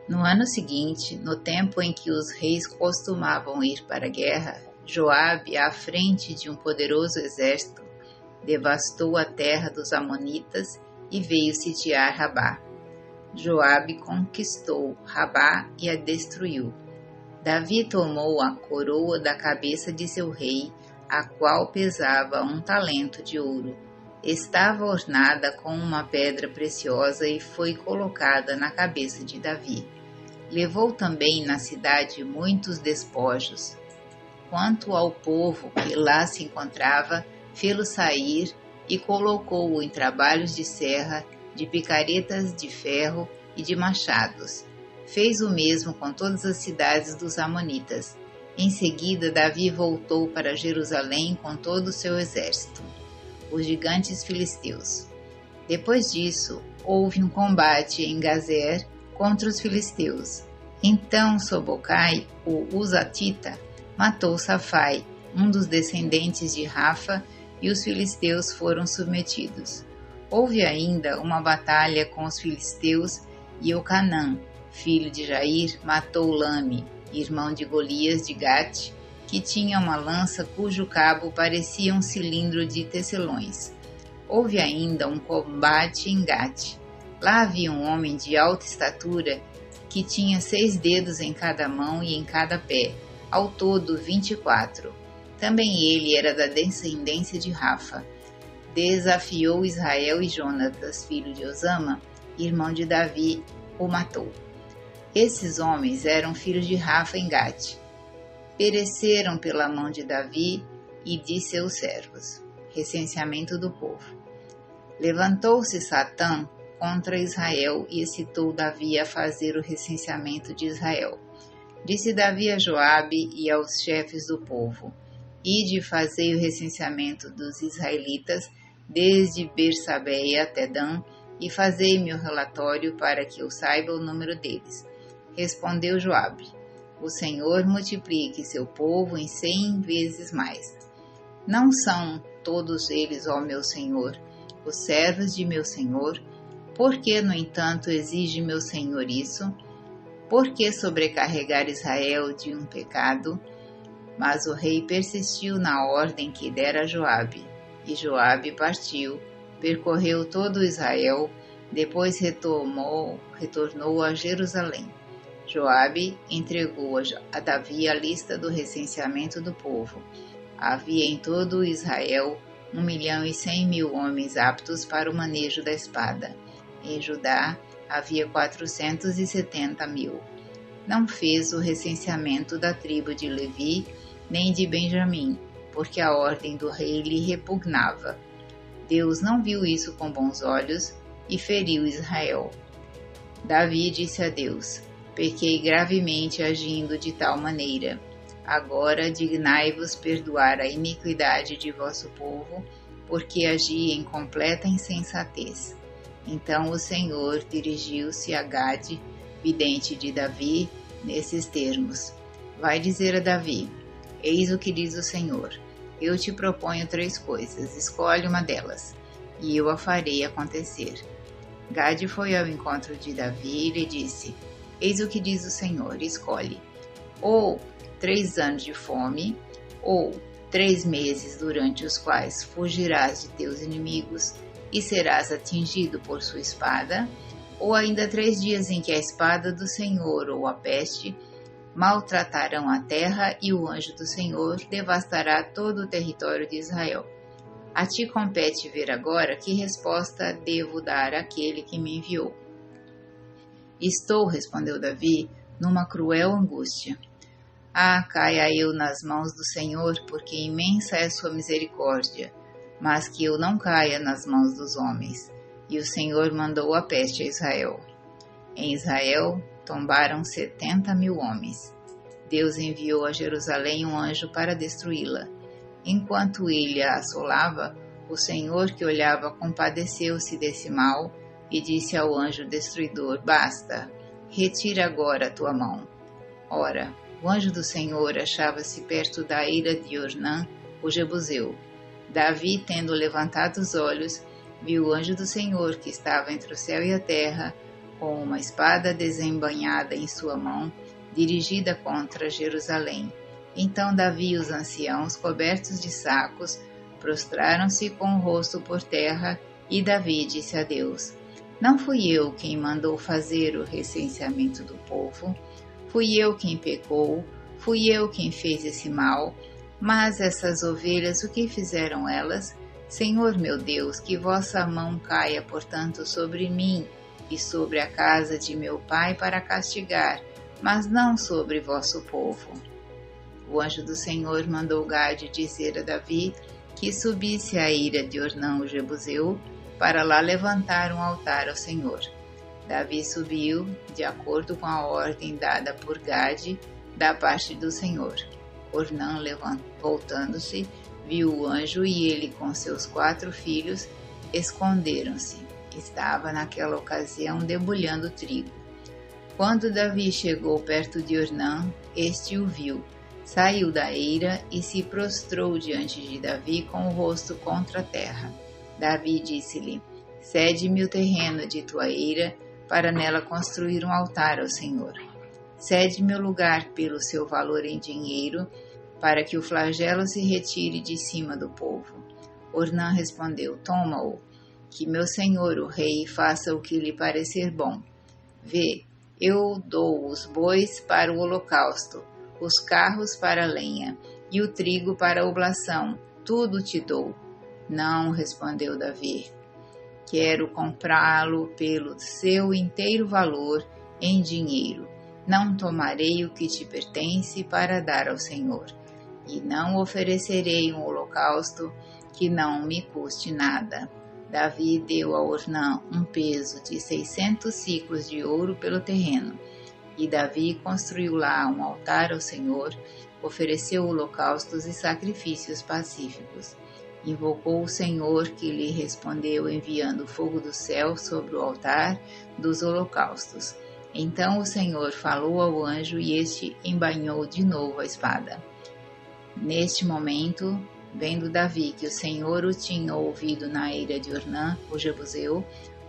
No ano seguinte, no tempo em que os reis costumavam ir para a guerra, Joabe, à frente de um poderoso exército, devastou a terra dos amonitas e veio sitiar Rabá. Joabe conquistou Rabá e a destruiu. Davi tomou a coroa da cabeça de seu rei, a qual pesava 1 talento de ouro. Estava ornada com uma pedra preciosa e foi colocada na cabeça de Davi. Levou também na cidade muitos despojos. Quanto ao povo que lá se encontrava, fê-lo sair e colocou-o em trabalhos de serra, de picaretas de ferro e de machados. Fez o mesmo com todas as cidades dos amonitas. Em seguida, Davi voltou para Jerusalém com todo o seu exército. Os gigantes filisteus. Depois disso, houve um combate em Gazer contra os filisteus. Então Sobocai, o Uzatita, matou Safai, um dos descendentes de Rafa, e os filisteus foram submetidos. Houve ainda uma batalha com os filisteus e Eucanã, filho de Jair, matou Lame, irmão de Golias de Gate, que tinha uma lança cujo cabo parecia um cilindro de tecelões. Houve ainda um combate em Gate. Lá havia um homem de alta estatura que tinha 6 dedos em cada mão e em cada pé, ao todo 24. Também ele era da descendência de Rafa. Desafiou Israel e Jonatas, filho de Osama, irmão de Davi, o matou. Esses homens eram filhos de Rafa em Gate. Pereceram pela mão de Davi e de seus servos. Recenseamento do povo. Levantou-se Satã contra Israel e excitou Davi a fazer o recenseamento de Israel. Disse Davi a Joabe e aos chefes do povo: Ide fazei o recenseamento dos israelitas, desde Bersabeia até Dan, e fazei-me o relatório para que eu saiba o número deles. Respondeu Joabe: O Senhor multiplique seu povo em 100 vezes mais. Não são todos eles, ó meu Senhor, os servos de meu Senhor? Por que, no entanto, exige meu Senhor isso? Por que sobrecarregar Israel de um pecado? Mas o rei persistiu na ordem que dera a Joabe. E Joabe partiu, percorreu todo Israel, depois retornou a Jerusalém. Joabe entregou a Davi a lista do recenseamento do povo. Havia em todo Israel 1.100.000 homens aptos para o manejo da espada. Em Judá havia 470.000. Não fez o recenseamento da tribo de Levi, nem de Benjamim, porque a ordem do rei lhe repugnava. Deus não viu isso com bons olhos e feriu Israel. Davi disse a Deus: Pequei gravemente agindo de tal maneira. Agora dignai-vos perdoar a iniquidade de vosso povo, porque agi em completa insensatez. Então o Senhor dirigiu-se a Gade, vidente de Davi, nesses termos: Vai dizer a Davi: Eis o que diz o Senhor: Eu te proponho 3 coisas, escolhe uma delas, e eu a farei acontecer. Gade foi ao encontro de Davi e lhe disse: Eis o que diz o Senhor, escolhe. Ou 3 anos de fome, ou 3 meses durante os quais fugirás de teus inimigos e serás atingido por sua espada, ou ainda 3 dias em que a espada do Senhor ou a peste maltratarão a terra e o anjo do Senhor devastará todo o território de Israel. A ti compete ver agora que resposta devo dar àquele que me enviou. Estou, respondeu Davi, numa cruel angústia. Caia eu nas mãos do Senhor, porque imensa é sua misericórdia, mas que eu não caia nas mãos dos homens. E o Senhor mandou a peste a Israel. Em Israel tombaram 70.000 homens. Deus enviou a Jerusalém um anjo para destruí-la. Enquanto ele a assolava, o Senhor que olhava compadeceu-se desse mal e disse ao anjo destruidor: Basta, retira agora a tua mão. Ora, o anjo do Senhor achava-se perto da eira de Ornã, o Jebuseu. Davi, tendo levantado os olhos, viu o anjo do Senhor que estava entre o céu e a terra, com uma espada desembainhada em sua mão, dirigida contra Jerusalém. Então Davi e os anciãos, cobertos de sacos, prostraram-se com o rosto por terra, e Davi disse a Deus: Não fui eu quem mandou fazer o recenseamento do povo, fui eu quem pecou, fui eu quem fez esse mal, mas essas ovelhas, o que fizeram elas? Senhor meu Deus, que vossa mão caia, portanto, sobre mim e sobre a casa de meu pai para castigar, mas não sobre vosso povo. O anjo do Senhor mandou Gade dizer a Davi que subisse à eira de Ornã o Jebuseu para lá levantar um altar ao Senhor. Davi subiu, de acordo com a ordem dada por Gade, da parte do Senhor. Ornã, voltando-se, viu o anjo e ele com seus 4 filhos esconderam-se. Estava naquela ocasião debulhando trigo. Quando Davi chegou perto de Ornã, este o viu, saiu da eira e se prostrou diante de Davi com o rosto contra a terra. Davi disse-lhe: Cede-me o terreno de tua eira para nela construir um altar ao Senhor. Cede-me o lugar pelo seu valor em dinheiro, para que o flagelo se retire de cima do povo. Ornã respondeu: Toma-o, que meu senhor o rei faça o que lhe parecer bom. Vê, eu dou os bois para o holocausto, os carros para a lenha e o trigo para a oblação, tudo te dou. Não, respondeu Davi, quero comprá-lo pelo seu inteiro valor em dinheiro. Não tomarei o que te pertence para dar ao Senhor, e não oferecerei um holocausto que não me custe nada. Davi deu a Ornã um peso de 600 siclos de ouro pelo terreno, e Davi construiu lá um altar ao Senhor, ofereceu holocaustos e sacrifícios pacíficos. Invocou o Senhor, que lhe respondeu enviando fogo do céu sobre o altar dos holocaustos. Então o Senhor falou ao anjo e este embainhou de novo a espada. Neste momento, vendo Davi que o Senhor o tinha ouvido na eira de Ornã, o Jebuseu,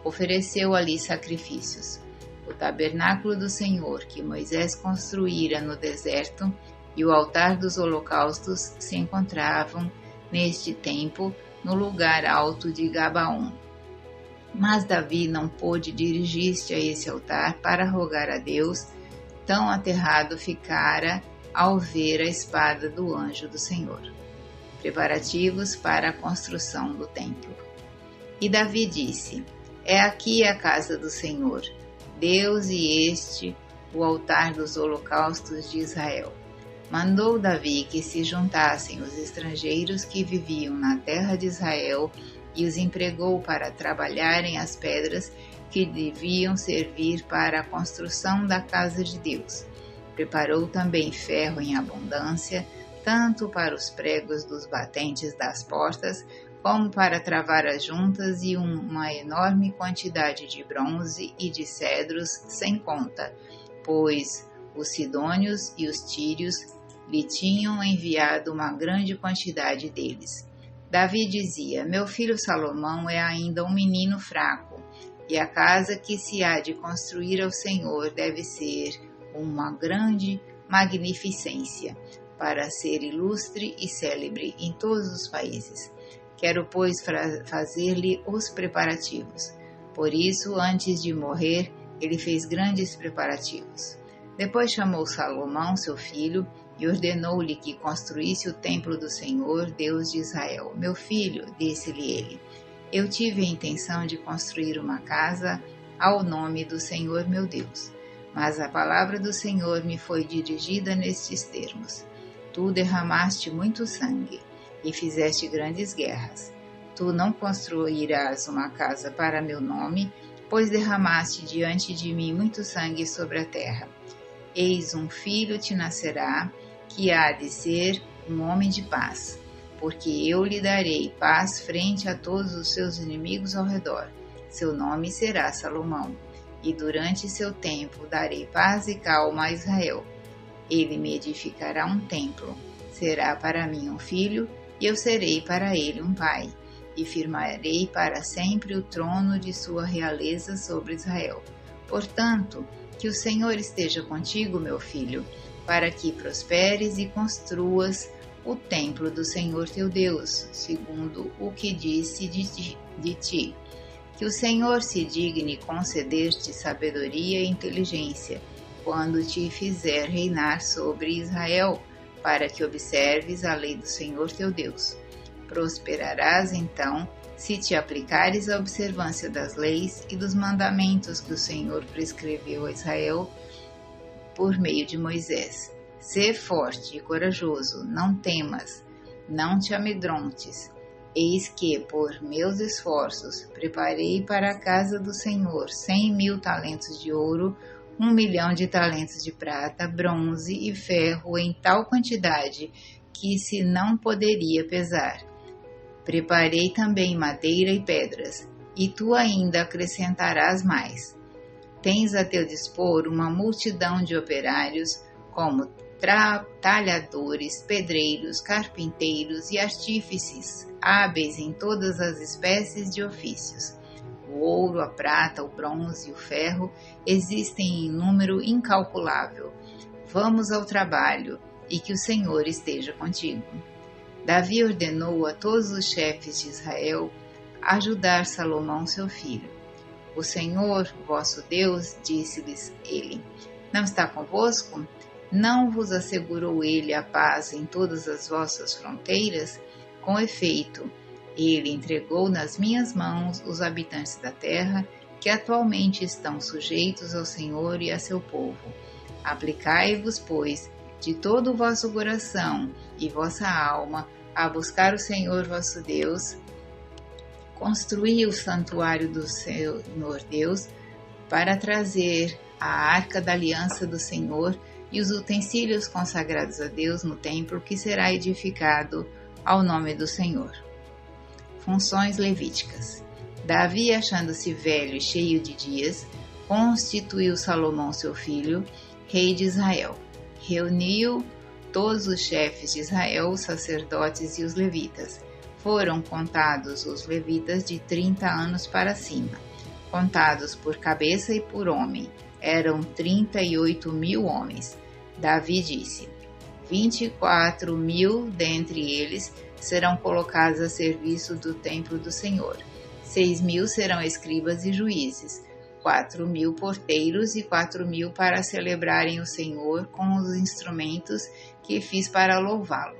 ofereceu ali sacrifícios. O tabernáculo do Senhor que Moisés construíra no deserto e o altar dos holocaustos se encontravam neste tempo no lugar alto de Gabaon. Mas Davi não pôde dirigir-se a esse altar para rogar a Deus, tão aterrado ficara ao ver a espada do anjo do Senhor. Preparativos para a construção do templo. E Davi disse: É aqui a casa do Senhor, Deus, e este o altar dos holocaustos de Israel. Mandou Davi que se juntassem os estrangeiros que viviam na terra de Israel e os empregou para trabalharem as pedras que deviam servir para a construção da casa de Deus. Preparou também ferro em abundância, tanto para os pregos dos batentes das portas, como para travar as juntas, e uma enorme quantidade de bronze e de cedros sem conta, pois os sidônios e os tírios lhe tinham enviado uma grande quantidade deles. Davi dizia: Meu filho Salomão é ainda um menino fraco, e a casa que se há de construir ao Senhor deve ser uma grande magnificência, para ser ilustre e célebre em todos os países. Quero, pois, fazer-lhe os preparativos. Por isso, antes de morrer, ele fez grandes preparativos. Depois chamou Salomão, seu filho, e ordenou-lhe que construísse o templo do Senhor, Deus de Israel. Meu filho, disse-lhe ele, eu tive a intenção de construir uma casa ao nome do Senhor meu Deus, mas a palavra do Senhor me foi dirigida nestes termos: Tu derramaste muito sangue e fizeste grandes guerras. Tu não construirás uma casa para meu nome, pois derramaste diante de mim muito sangue sobre a terra. Eis um filho te nascerá, que há de ser um homem de paz, porque eu lhe darei paz frente a todos os seus inimigos ao redor. Seu nome será Salomão, e durante seu tempo darei paz e calma a Israel. Ele me edificará um templo, será para mim um filho, e eu serei para ele um pai, e firmarei para sempre o trono de sua realeza sobre Israel. Portanto, que o Senhor esteja contigo, meu filho, para que prosperes e construas o templo do Senhor teu Deus, segundo o que disse de ti. Que o Senhor se digne conceder-te sabedoria e inteligência, quando te fizer reinar sobre Israel, para que observes a lei do Senhor teu Deus. Prosperarás então, se te aplicares à observância das leis e dos mandamentos que o Senhor prescreveu a Israel por meio de Moisés. Sê forte e corajoso, não temas, não te amedrontes. Eis que, por meus esforços, preparei para a casa do Senhor 100.000 talentos de ouro, 1.000.000 de talentos de prata, bronze e ferro em tal quantidade que se não poderia pesar. Preparei também madeira e pedras, e tu ainda acrescentarás mais. Tens a teu dispor uma multidão de operários, como talhadores, pedreiros, carpinteiros e artífices, hábeis em todas as espécies de ofícios. O ouro, a prata, o bronze e o ferro existem em número incalculável. Vamos ao trabalho, e que o Senhor esteja contigo. Davi ordenou a todos os chefes de Israel ajudar Salomão seu filho. O Senhor, vosso Deus, disse-lhes ele, não está convosco? Não vos assegurou ele a paz em todas as vossas fronteiras? Com efeito, ele entregou nas minhas mãos os habitantes da terra, que atualmente estão sujeitos ao Senhor e a seu povo. Aplicai-vos, pois, de todo o vosso coração e vossa alma a buscar o Senhor vosso Deus. Construí o santuário do Senhor Deus para trazer a arca da aliança do Senhor e os utensílios consagrados a Deus no templo que será edificado ao nome do Senhor. Funções levíticas. Davi, achando-se velho e cheio de dias, constituiu Salomão seu filho, rei de Israel. Reuniu todos os chefes de Israel, os sacerdotes e os levitas. Foram contados os levitas de 30 anos para cima, contados por cabeça e por homem. Eram 38.000 homens. Davi disse, 24.000 dentre eles serão colocados a serviço do templo do Senhor. 6.000 serão escribas e juízes, 4.000 porteiros e 4.000 para celebrarem o Senhor com os instrumentos que fiz para louvá-lo.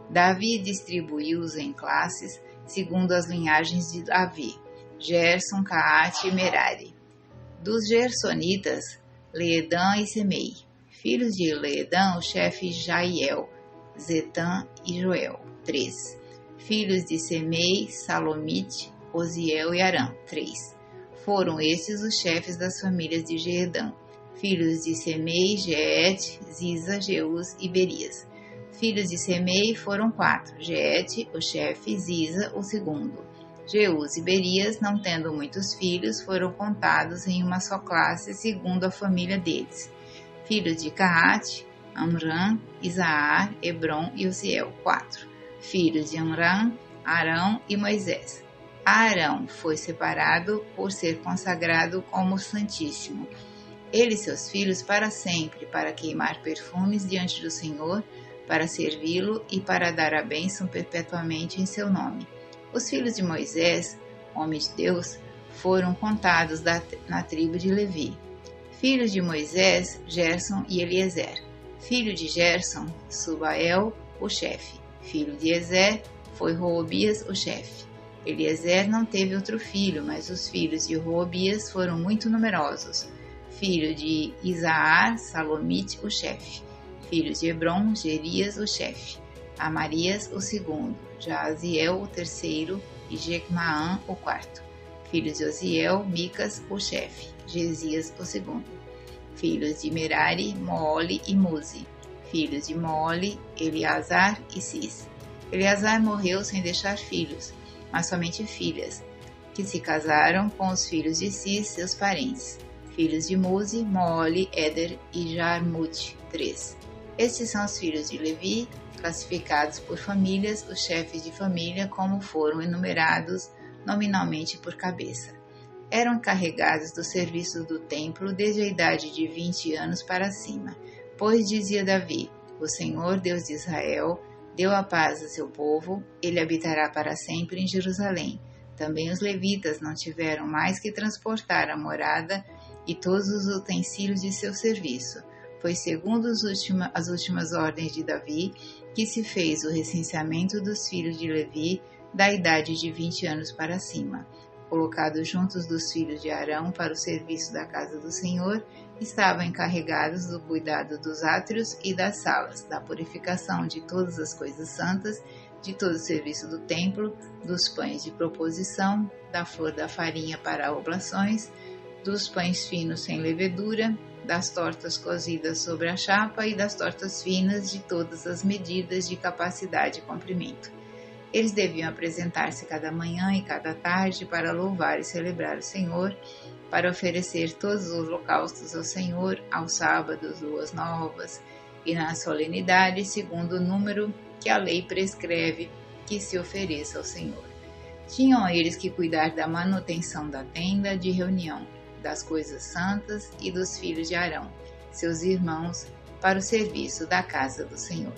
Davi distribuiu-os em classes, segundo as linhagens de Davi, Gerson, Caate e Merari. Dos Gersonitas, Leedã e Semei. Filhos de Leedã, o chefe Jaiel, Zetã e Joel. 3. Filhos de Semei, Salomite, Oziel e Arã. 3. Foram estes os chefes das famílias de Jeedã. Filhos de Semei, Geete, Ziza, Jeus e Berias. Filhos de Semei foram 4. Geete, o chefe, Ziza, o segundo. Jeus e Berias, não tendo muitos filhos, foram contados em uma só classe, segundo a família deles. Filhos de Caate, Amram, Isaar, Hebron e Uziel. 4. Filhos de Amram, Arão e Moisés. Arão foi separado por ser consagrado como Santíssimo. Ele e seus filhos para sempre, para queimar perfumes diante do Senhor, para servi-lo e para dar a bênção perpetuamente em seu nome. Os filhos de Moisés, homem de Deus, foram contados na tribo de Levi. Filhos de Moisés, Gerson e Eliezer. Filho de Gerson, Subael, o chefe. Filho de Ezer, foi Roobias, o chefe. Eliezer não teve outro filho, mas os filhos de Roobias foram muito numerosos. Filho de Isaar, Salomite, o chefe. Filhos de Hebron, Gerias, o chefe. Amarias, o segundo. Jaziel, o terceiro. E Jecmaã, o quarto. Filhos de Oziel, Micas, o chefe. Gesias, o segundo. Filhos de Merari, Moole e Muzi. Filhos de Moole, Eleazar e Cis. Eleazar morreu sem deixar filhos, mas somente filhas, que se casaram com os filhos de Cis, seus parentes. Filhos de Muzi, Moole, Éder e Jarmute. 3. Estes são os filhos de Levi, classificados por famílias, os chefes de família, como foram enumerados nominalmente por cabeça. eram encarregados do serviço do templo desde a idade de 20 anos para cima. Pois dizia Davi: o Senhor, Deus de Israel, deu a paz a seu povo, ele habitará para sempre em Jerusalém. Também os levitas não tiveram mais que transportar a morada e todos os utensílios de seu serviço. Foi segundo as últimas ordens de Davi que se fez o recenseamento dos filhos de Levi da idade de 20 anos para cima. Colocados juntos dos filhos de Arão para o serviço da casa do Senhor, estavam encarregados do cuidado dos átrios e das salas, da purificação de todas as coisas santas, de todo o serviço do templo, dos pães de proposição, da flor da farinha para oblações, dos pães finos sem levedura, das tortas cozidas sobre a chapa e das tortas finas de todas as medidas de capacidade e comprimento. Eles deviam apresentar-se cada manhã e cada tarde para louvar e celebrar o Senhor, para oferecer todos os holocaustos ao Senhor, aos sábados, luas novas e nas solenidades, segundo o número que a lei prescreve que se ofereça ao Senhor. Tinham eles que cuidar da manutenção da tenda de reunião, das coisas santas e dos filhos de Arão, seus irmãos, para o serviço da casa do Senhor.